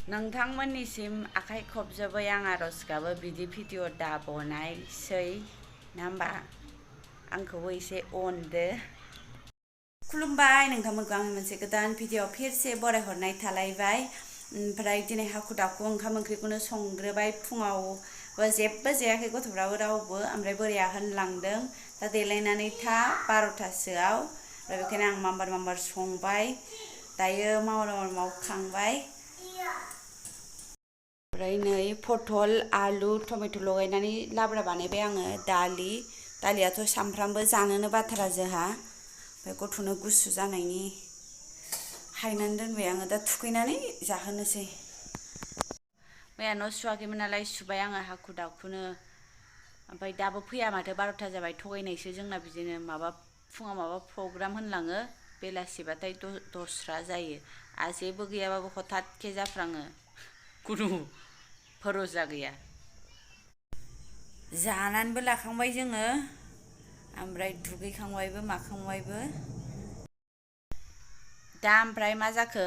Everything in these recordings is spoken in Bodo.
नोंथांमोननिसिम आखाइ खबजोबै आं आरज गाबो बिदि भिडिअ दा बनायसै ना होमबा आंखौबो एसे अनदो। खुलुमबाय नोंथांमोनखौ आं मोनसे गोदान भिडिअ फिरसे बरायहरनाय थालायबाय। ओमफ्राय दिनै हाखु दाखु ओंखाम ओंख्रिखौनो संग्रोबाय। फुङावबो जेबो जायाखै गथ'फ्राबो रावबो। ओमफ्राय बोराया होनलांदों दा देलायनानै था 12थासोआव। ओमफ्राय बेखायनो आं माम्बार माम्बार संबाय। दायो मावखांबाय। ओमफ्राय नै पटल आलु टमेट' लगायनानै लाब्रा बानायबाय आङो। दालियाथ' सामफ्रामबो जानोनो बाथारा जोंहा। ओमफ्राय गथ'नो गुसु जानायनि हायनानै दोनबाय आङो। दा थुखैनानै जाहोनोसै। मैया न' सुवाखैमोन नालाय सुबाय आङो हाखु दाखुनो। ओमफ्राय दाबो फैया माथो 12था जाबाय। थगायनायसो जोंना बिदिनो फुङाव माबा प्रग्राम होनलाङो बेलासिबाथाय दस्रा जायो। जेबो गैयाबाबो हथातके जाफ्राङो। खुनु भरसा गैया। जानानैबो लाखांबाय जोङो। ओमफ्राय दुगैखांबायबो माखांबायबो। दा ओमफ्राय मा जाखो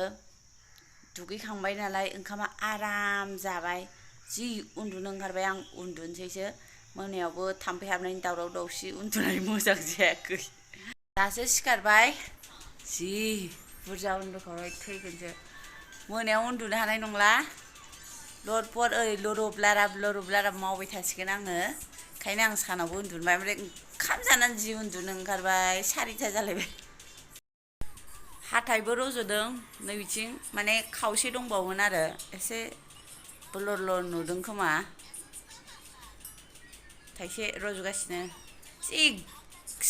दुगैखांबाय नालाय ओंखामा आराम जाबाय। जि उन्दुनो ओंखारबाय आं उन्दुनोसैसो। मोनायावबो थाम्फै हाबनायनि दावराव दावसि उन्दुनाय मोजां जायाखै। दासो सिखारबाय। जि बुरजा उन्दुखाबाय थैगोनसो। मोनायाव उन्दुनो हानाय नंला। लरपट ओरै लरब लाराब मावबाय थासिगोन आङो। ओंखायनो आं सानावबो उन्दुबाय। ओमफ्राय ओंखाम जानानै जि उन्दुनो ओंखारबाय 4था जालायबाय। हाथायबो रज'दों नै बिथिं माने खावसे दंबावोमोन आरो एसे लर नुदों खोमा। थाइसे रज'गासिनो जि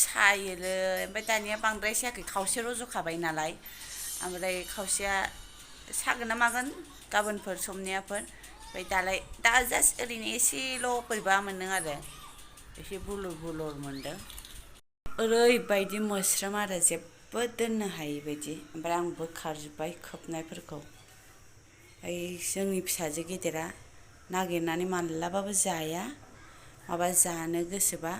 सायोलै। ओमफ्राय दानिया बांद्राय सायाखै खावसे रज'खाबाय नालाय। ओमफ्राय खावसेया सागोन ना मागोन गाबोनफोर समनियाफोर। ओमफ्राय दालाय दा जास्ट ओरैनो एसेल' बोरैबा मोनदों आरो एसे बुलुर मोनदों। ओरैबायदि मोस्रोम आरो जेबो दोननो हायि बायदि। ओमफ्राय आं बोखारजोब्बाय खोबनायफोरखौ। ओमफ्राय जोंनि फिसाजो गेदेरा नागिरनानै मालाबाबो जाया। माबा जानो गोसोबा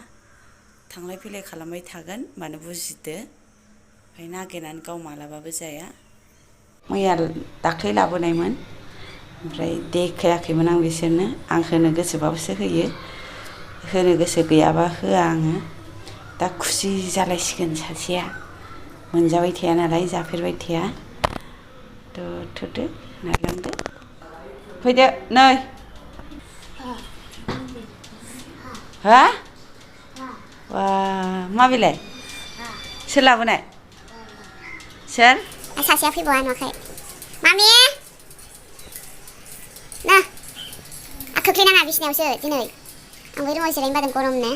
थांलाय फैलाय खालामबाय थागोन मानो बुजिदो। ओमफ्राय नागिरनानै गाव मालाबाबो जाया। मैया दाख्लै लाबोनायमोन। ओमफ्राय देखायाखैमोन आं बिसोरनो। आं होनो गोसोबाबोसो होयो। होनो गोसो गैयाबा होआ आङो। दा खुसि जालायसिगोन सासेया। मोनजाबाय थाया नालाय जाफेरबाय थाया। थुदो नायलांदो फैदो नै। हा बा मा बेलाय सोर लाबोनाय सोर? सासेया फैबावा नुवाखै मामि ना खोख्लैनाङा बिसिनायावसो दिनै आं बै रुमाव जिरायनो बादों गरमनो।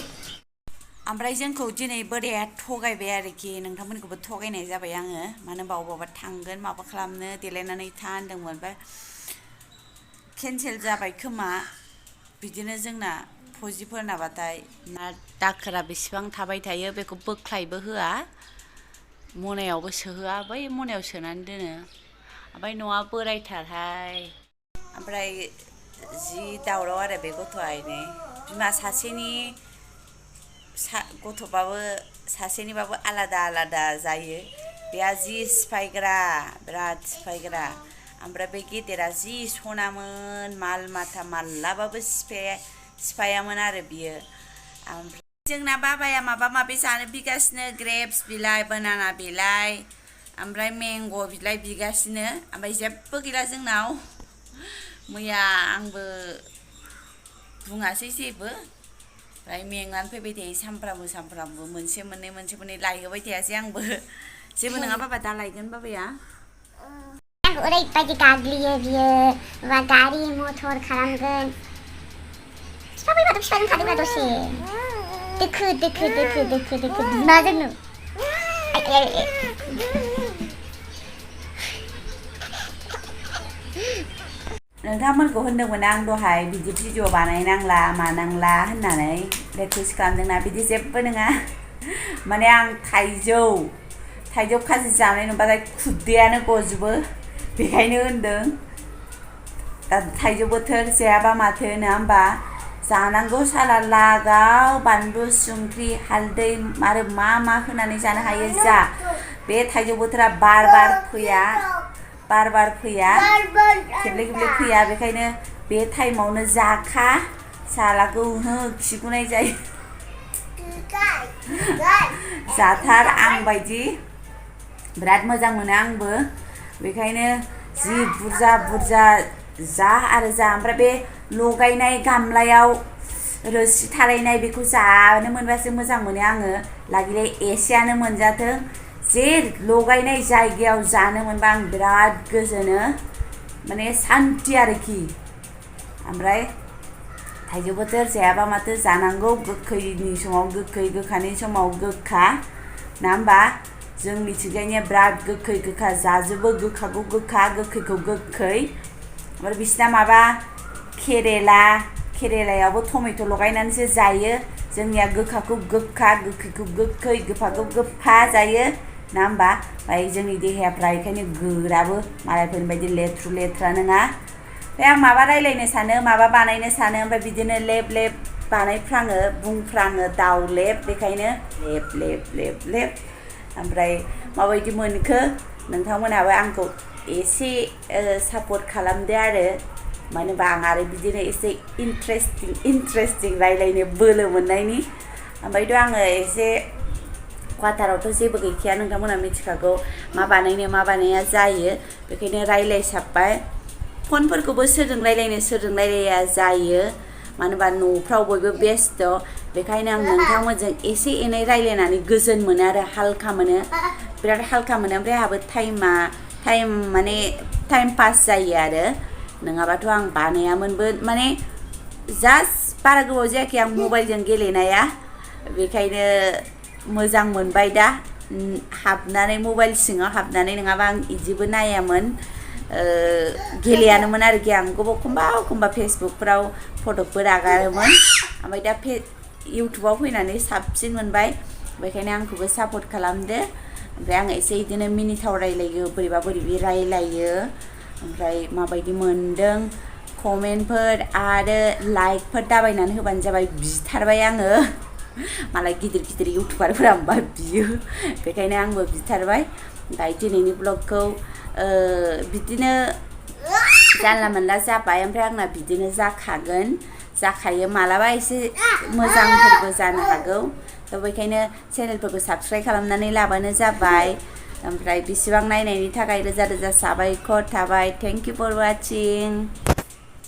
ओमफ्राय जोंखौ दिनै बोराया थगायबाय आरोखि। नोंथांमोनखौबो थगायनाय जाबाय आङो। मानो होनबा अबावबा थांगोन माबा खालामनो देलायनानै था होनदोंमोन। ओमफ्राय केन्सेल जाबाय खोमा। बिदिनो जोंना फौजिफोरनाबाथाय ना दाखोरा बेसेबां थाबाय थायो बेखौ बोख्लायबो होआ। मनायावबो सोहोआ बै मनायाव सोनानै दोनो। ओमफ्राय न'आ बोरायथारहाय। ओमफ्राय जि दावराव आरो बे गथ'आनो बिमा सासेनि गथ'बाबो सासेनिबाबो आलादा जायो। बेहा जि सिफायग्रा बिराद सिफायग्रा। ओमफ्राय बे गेदेरा जि सनामोन माल माथा मालाबाबो सिफायामोन आरो बियो। ओमफ्राय जोंना बाबाया माबा माबि जानो बिगासिनो ग्रेप्स बिलाइ बानाना बिलाइ ओमफ्राय मेंग' बिलाइ बिगासिनो। ओमफ्राय जेबो गैला जोंनाव। मैया आंबो बुङासै जेबो। ओमफ्राय मेंनानै फैबाय थायो सामफ्रामबो मोनसे मोननै लायहोबाय थायासै आंबो। जेबो नङा बाबा दा लायगोन बाबाया। आंखौ ओरैबायदि गाग्लियो बियो बा गारि मथर खालामगोन। बिफा फैबाथ' बिफाजों थादोंब्रा दसे दोखो बिमाजोंनो नोंथांमोनखौ होनदोंमोन आं दहाय बिदि भिडिअ बानायनांला मानांला होननानै रिकुवेस्ट खालामदोंना। बिदि जेबो नङा। माने आं थाइजौ खाजि जानाय नुबाथाय खुदैयानो गजोबो बेखायनो होनदों। दा थाइजौ बोथोर जायाबा माथो नङा होमबा। जानांगौ सालाद लागाव बानलु संख्रि हालदै आरो मा होनानै जानो हायो जा। बे थाइजौ बोथोरा बार फैया। बार फैया खेबले खेबले फैया बेखायनो बे टाइमावनो जाखा सालाखौ खिगुनाय जायो जाथार आं बायदि बिराद मोजां मोनो आंबो बेखायनो जि बुरजा जा आरो जा ओमफ्राय बे लगायनाय गामलायाव रोसि थालायनाय बेखौ जानो मोनबासो मोजां मोनो आङो लागिले एसेयानो मोनजाथों जे लगायनाय जायगायाव जानो मोनबा आं बिराद गोजोनो माने सान्ति आरोखि ओमफ्राय थाइजौ बोथोर जायाबा माथो जानांगौ गोखैनि समाव गोखै गोखानि समाव गोखा ना होमबा जोंनि थिंजायनिया बिराद गोखै गोखा जाजोबो गोखाखौ गोखा गोखैखौ गोखै ओमफ्राय बिसिना माबा केरेलायावबो टमेट' लगायनानैसो जायो जोंनिया गोखाखौ गोखा गोखैखौ गोखै गोफाखौ गोफा जायो ना होमबा ओमफ्राय जोंनि देहाफ्रा बेखायनो गोराबो मालायफोरनि बायदि लेथ्रा नङा ओमफ्राय आं माबा रायलायनो सानो माबा बानायनो सानो ओमफ्राय बिदिनो लेब बानायफ्राङो बुंफ्राङो दाउलेब बेखायनो लेब ओमफ्राय माबायदि मोनखो नोंथांमोनाबो आंखौ एसे सापर्ट खालामदो आरो मानो होनबा आं आरो बिदिनो एसे इन्ट्रेस्टिं रायलायनो बोलो मोननायनि ओमफ्रायथ' आङो एसे क्वार्टारावथ' जेबो गैखाया नोंथांमोना मिथिखागौ मा बानाया जायो बेखायनो रायलायसाबबाय फनफोरखौबो सोरजों रायलाया जायो मानो होनबा न'फ्राव बयबो बेस्थ बेखायनो आं नोंथांमोनजों एसे एनै रायलायनानै गोजोन मोनो आरो हालखा मोनो बिराद हालखा मोनो ओमफ्राय आंहाबो टाइम पास जायो आरो नङाबाथ' आं बानायामोनबो माने जास्ट बारा गोबाव जायाखै आं मबाइलजों गेलेनाया बेखायनो मोजां मोनबाय दा हाबनानै मबाइल सिङाव हाबनानै नङाबा आं इदिबो नायामोन गेलेयानोमोन आरोखि आं एखमबा फेसबुकफोराव फटकफोर आगारोमोन ओमफ्राय दा इउटुबाव फैनानै साबसिन मोनबाय बेखायनो आंखौबो सापर्ट खालामदो ओमफ्राय आं एसे बिदिनो मिनिथाव रायलायो बोरैबा रायलायो ओमफ्राय माबायदि मोनदों कमेन्टफोर आरो लाइकफोर दाबायनानै होबानो जाबाय बिथारबाय आङो मालाय गिदिर इउटुबारफोरा होमबा बियो बेखायनो आंबो बिथारबाय ओमफ्राय दिनैनि ब्लगखौ बिदिनो जानला मोनला जाबाय ओमफ्राय आंना बिदिनो जाखायो मालाबा एसे मोजांफोरबो जानो हागौ थ' बेखायनो चेनेलफोरखौ साबस्क्राइब खालामनानै लाबानो जाबाय ओमफ्राय बिसिबां नायनायनि थाखाय रोजा साबायखर थाबाय थेंक इउ फर वाचिं